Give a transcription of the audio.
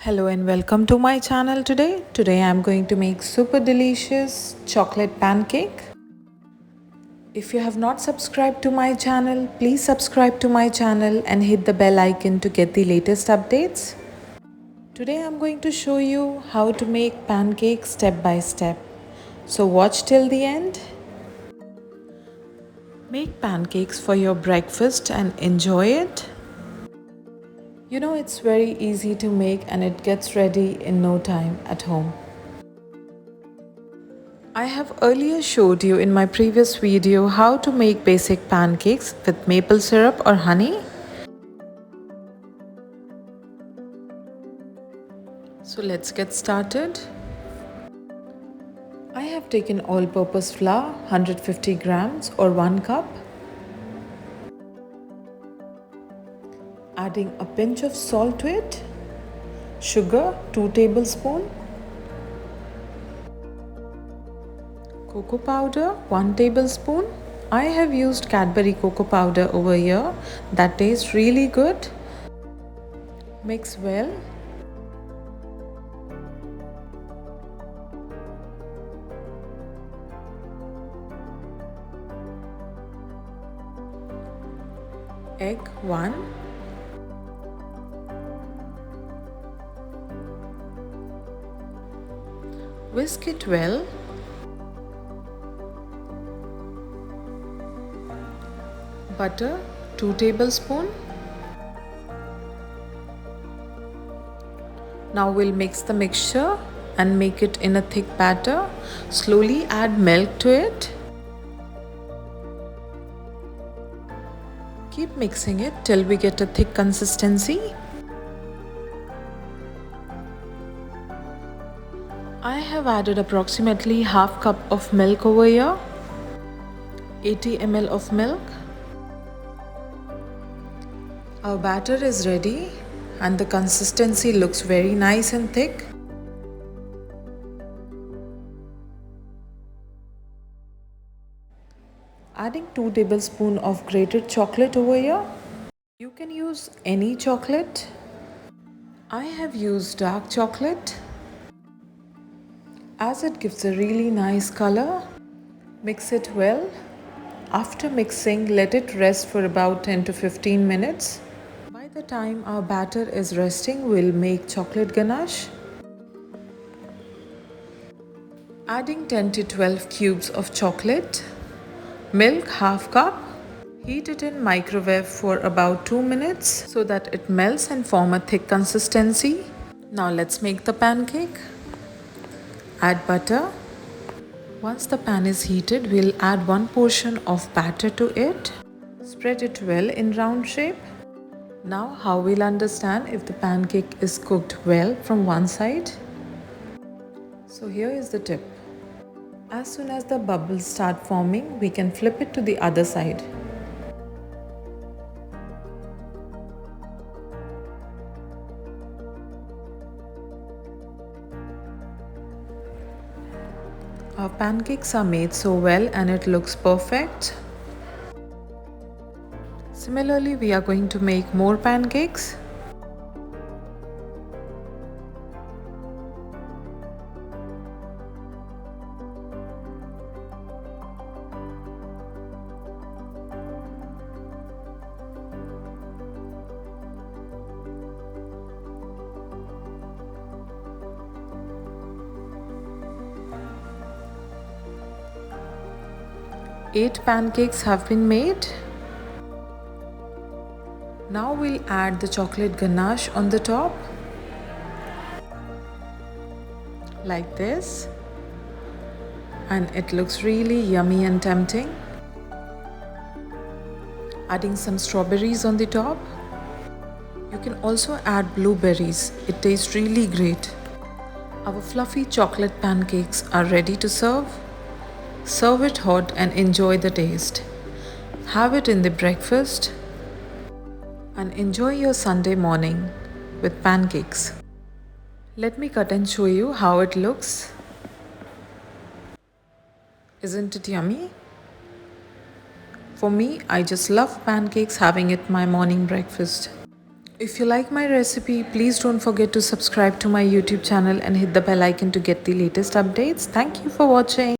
Hello and welcome to my channel today. Today I'm going to make super delicious chocolate pancake. If you have not subscribed to my channel, please subscribe to my channel and hit the bell icon to get the latest updates. Today I'm going to show you how to make pancakes step by step. So watch till the end. Make pancakes for your breakfast and enjoy it. You know, it's very easy to make and it gets ready in no time at home. I have earlier showed you in my previous video how to make basic pancakes with maple syrup or honey. So let's get started. I have taken all-purpose flour 150 grams or 1 cup. Adding a pinch of salt to it. Sugar 2 tablespoons. Cocoa powder 1 tablespoon. I have used Cadbury cocoa powder over here. That tastes really good. Mix well. Egg 1. Whisk it well. Butter 2 tablespoons. Now we'll mix the mixture and make it in a thick batter. Slowly add milk to it. Keep mixing it till we get a thick consistency. I have added approximately half cup of milk over here. 80 ml of milk. Our batter is ready and the consistency looks very nice and thick. Adding 2 tablespoons of grated chocolate over here. You can use any chocolate. I have used dark chocolate as it gives a really nice color. Mix it well. After mixing, let it rest for about 10 to 15 minutes. By the time our batter is resting, we'll make chocolate ganache. Adding 10 to 12 cubes of chocolate. Milk half cup. Heat it in microwave for about 2 minutes so that it melts and form a thick consistency. Now let's make the pancake. Add butter. Once the pan is heated, we'll add 1 portion of batter to it. Spread it well in round shape. Now how we'll understand if the pancake is cooked well from one side? So here is the tip. As soon as the bubbles start forming, we can flip it to the other side. Our pancakes are made so well and it looks perfect. Similarly, we are going to make more pancakes. Eight pancakes have been made. Now we'll add the chocolate ganache on the top. Like this. And it looks really yummy and tempting. Adding some strawberries on the top. You can also add blueberries. It tastes really great. Our fluffy chocolate pancakes are ready to serve. Serve it hot and enjoy the taste. Have it in the breakfast and enjoy your Sunday morning with pancakes. Let me cut and show you how it looks. Isn't it yummy? For me, I just love pancakes, having it my morning breakfast. If you like my recipe, please don't forget to subscribe to my YouTube channel and hit the bell icon to get the latest updates. Thank you for watching.